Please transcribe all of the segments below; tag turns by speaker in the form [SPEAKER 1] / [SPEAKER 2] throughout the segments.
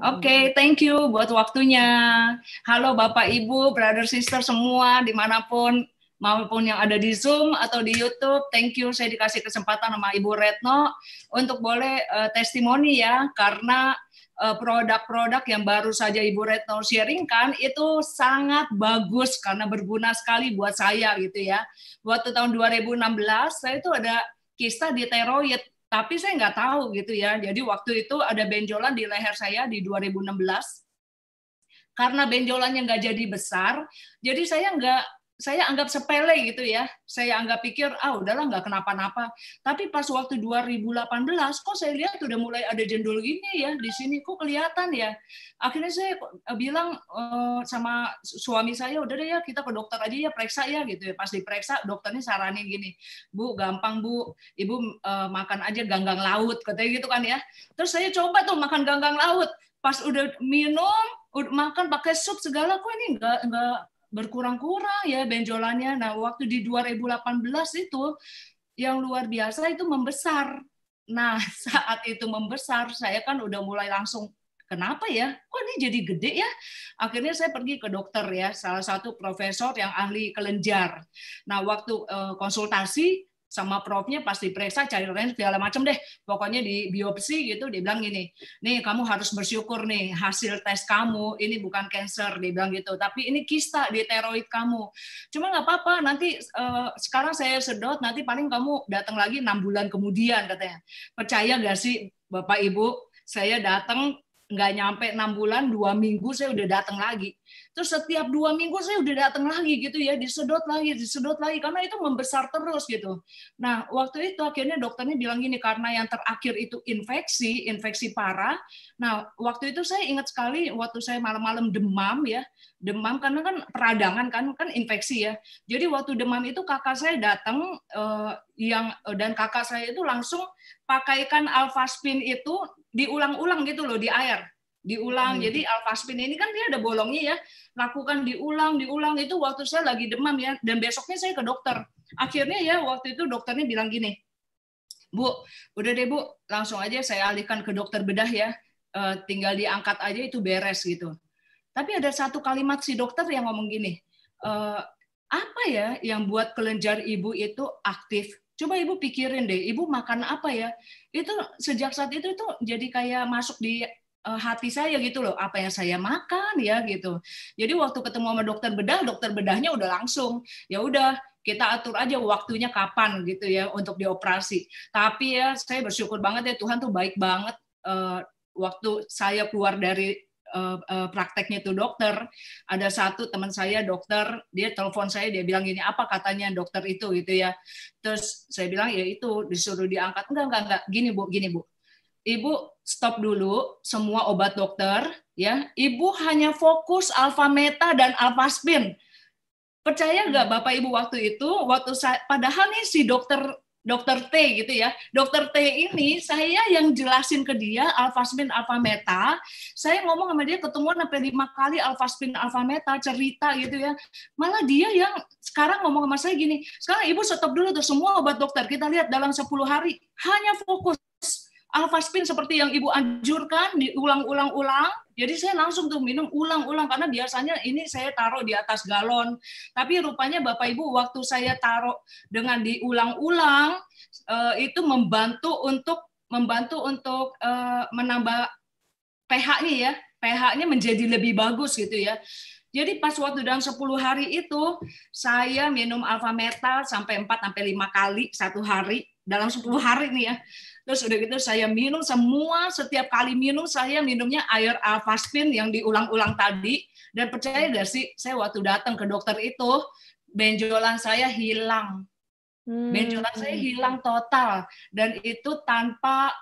[SPEAKER 1] Oke, thank you buat waktunya. Halo Bapak, Ibu, brother, sister semua, dimanapun, maupun yang ada di Zoom atau di YouTube, thank you saya dikasih kesempatan sama Ibu Retno untuk boleh testimoni ya, karena produk-produk yang baru saja Ibu Retno sharingkan itu sangat bagus karena berguna sekali buat saya gitu ya. Waktu tahun 2016, saya itu ada kista di tiroid, tapi saya nggak tahu gitu ya. Jadi waktu itu ada benjolan di leher saya di 2016. Karena benjolannya nggak jadi besar, jadi saya anggap sepele gitu ya. Saya anggap pikir, udahlah nggak kenapa-napa. Tapi pas waktu 2018, kok saya lihat udah mulai ada jendul gini ya di sini, kok kelihatan ya. Akhirnya saya bilang sama suami saya, udah deh ya kita ke dokter aja ya, periksa ya gitu ya. Pas diperiksa, dokternya saranin gini, Bu, gampang Bu, Ibu makan aja ganggang laut, katanya gitu kan ya. Terus saya coba tuh makan ganggang laut. Pas udah minum, udah makan pakai sup segala, kok ini nggak berkurang-kurang ya benjolannya. Nah, waktu di 2018 itu yang luar biasa itu membesar. Nah, saat itu membesar, saya kan udah mulai langsung kenapa ya? Kok ini jadi gede ya? Akhirnya saya pergi ke dokter ya, salah satu profesor yang ahli kelenjar. Nah, waktu konsultasi sama profnya pas diperiksa cari range segala macam deh, pokoknya di biopsi gitu dia bilang gini, nih kamu harus bersyukur nih hasil tes kamu ini bukan cancer, dia bilang gitu, tapi ini kista di tiroid kamu, cuma nggak apa-apa nanti sekarang saya sedot, nanti paling kamu datang lagi 6 bulan kemudian katanya. Percaya nggak sih Bapak Ibu, saya datang nggak nyampe 6 bulan, 2 minggu saya udah datang lagi. Terus setiap 2 minggu saya udah datang lagi gitu ya, disedot lagi, karena itu membesar terus gitu. Nah, waktu itu akhirnya dokternya bilang gini, karena yang terakhir itu infeksi parah. Nah, waktu itu saya ingat sekali, waktu saya malam-malam demam ya, demam karena kan peradangan kan infeksi ya. Jadi waktu demam itu kakak saya datang, dan kakak saya itu langsung pakaikan alfaspin itu diulang-ulang gitu loh di air. Diulang. Jadi alfaspin ini kan dia ada bolongnya ya. Lakukan diulang itu waktu saya lagi demam ya, dan besoknya saya ke dokter. Akhirnya ya waktu itu dokternya bilang gini, Bu, udah deh Bu, langsung aja saya alihkan ke dokter bedah ya, tinggal diangkat aja itu beres gitu. Tapi ada satu kalimat si dokter yang ngomong gini, apa ya yang buat kelenjar ibu itu aktif? Coba ibu pikirin deh, ibu makan apa ya? Itu sejak saat itu jadi kayak masuk di hati saya gitu loh, apa yang saya makan ya gitu. Jadi waktu ketemu sama dokter bedahnya udah langsung, ya udah kita atur aja waktunya kapan gitu ya untuk dioperasi. Tapi ya saya bersyukur banget ya, Tuhan tuh baik banget. Waktu saya keluar dari prakteknya itu dokter, ada satu teman saya dokter, dia telepon saya, dia bilang gini, apa katanya dokter itu gitu ya. Terus saya bilang ya itu disuruh diangkat, enggak, gini Bu, Ibu stop dulu semua obat dokter ya, Ibu hanya fokus alfa meta dan alfaspin. Percaya nggak Bapak Ibu waktu itu, padahal nih si dokter T gitu ya. Dokter T ini saya yang jelasin ke dia alfaspin alfa meta. Saya ngomong sama dia ketemuan sampai 5 kali alfaspin alfa meta, cerita gitu ya. Malah dia yang sekarang ngomong sama saya gini, sekarang Ibu stop dulu tuh semua obat dokter. Kita lihat dalam 10 hari hanya fokus alfaspin seperti yang Ibu anjurkan, diulang-ulang. Jadi saya langsung tuh minum ulang-ulang, karena biasanya ini saya taruh di atas galon. Tapi rupanya Bapak Ibu waktu saya taruh dengan diulang-ulang, itu membantu untuk menambah pH-nya ya. pH-nya menjadi lebih bagus gitu ya. Jadi pas waktu dalam 10 hari itu, saya minum alfa meta sampai 4 sampai 5 kali satu hari dalam 10 hari nih ya. Terus udah gitu saya minum semua, setiap kali minum saya minumnya air alfaspin yang diulang-ulang tadi, dan percaya gak sih, saya waktu datang ke dokter itu benjolan saya hilang. Benjolan saya hilang total, dan itu tanpa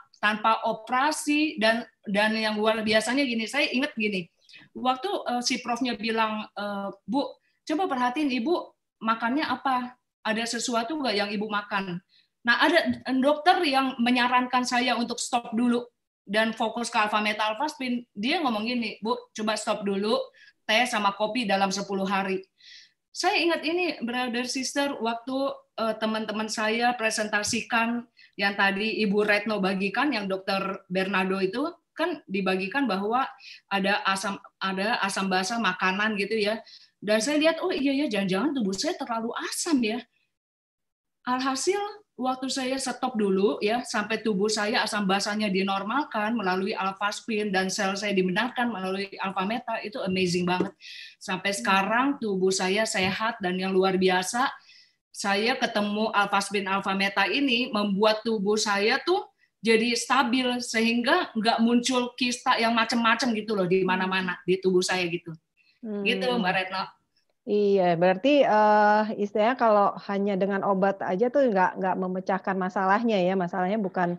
[SPEAKER 1] operasi, dan yang luar biasanya gini, saya ingat gini, waktu si profnya bilang, Bu, coba perhatiin Ibu makannya apa? Ada sesuatu nggak yang Ibu makan? Nah, ada dokter yang menyarankan saya untuk stop dulu dan fokus ke alfa meta alfaspin. Dia ngomong gini, Bu, coba stop dulu teh sama kopi dalam 10 hari. Saya ingat ini, brother sister, waktu teman-teman saya presentasikan yang tadi Ibu Retno bagikan, yang dokter Bernardo itu, kan dibagikan bahwa ada asam basa makanan gitu ya. Dan saya lihat, oh iya ya, jangan-jangan tubuh saya terlalu asam ya. Alhasil waktu saya stop dulu ya, sampai tubuh saya asam basanya dinormalkan melalui alfaspin dan sel saya dibenarkan melalui alfa meta, itu amazing banget. Sampai sekarang tubuh saya sehat dan yang luar biasa. Saya ketemu alfaspin alfa meta ini membuat tubuh saya tuh jadi stabil sehingga nggak muncul kista yang macam-macam gitu loh di mana-mana di tubuh saya gitu. Gitu Mbak Retno.
[SPEAKER 2] Iya, berarti istilahnya kalau hanya dengan obat aja tuh nggak memecahkan masalahnya ya. Masalahnya bukan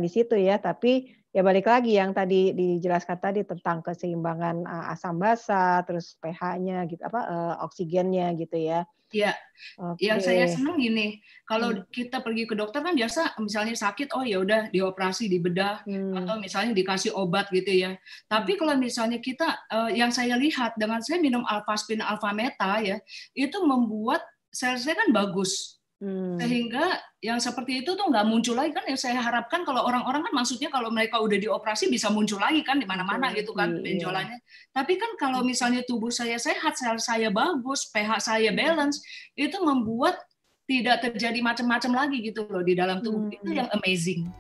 [SPEAKER 2] di situ ya, tapi ya balik lagi yang tadi dijelaskan tadi tentang keseimbangan asam basa, terus pH-nya gitu, oksigennya gitu ya.
[SPEAKER 1] Iya. Yang saya
[SPEAKER 2] Oke.
[SPEAKER 1] senang gini, kalau kita pergi ke dokter kan biasa misalnya sakit, oh ya udah dioperasi, dibedah, atau misalnya dikasih obat gitu ya. Tapi kalau misalnya kita, yang saya lihat dengan saya minum alfaspin alfa meta ya, itu membuat sel saya kan bagus. Sehingga yang seperti itu tuh nggak muncul lagi kan, yang saya harapkan kalau orang-orang kan maksudnya kalau mereka udah dioperasi bisa muncul lagi kan di mana-mana gitu kan benjolannya. Tapi kan kalau misalnya tubuh saya sehat, sel saya bagus, pH saya balance, itu membuat tidak terjadi macam-macam lagi gitu loh di dalam tubuh. Itu yang amazing.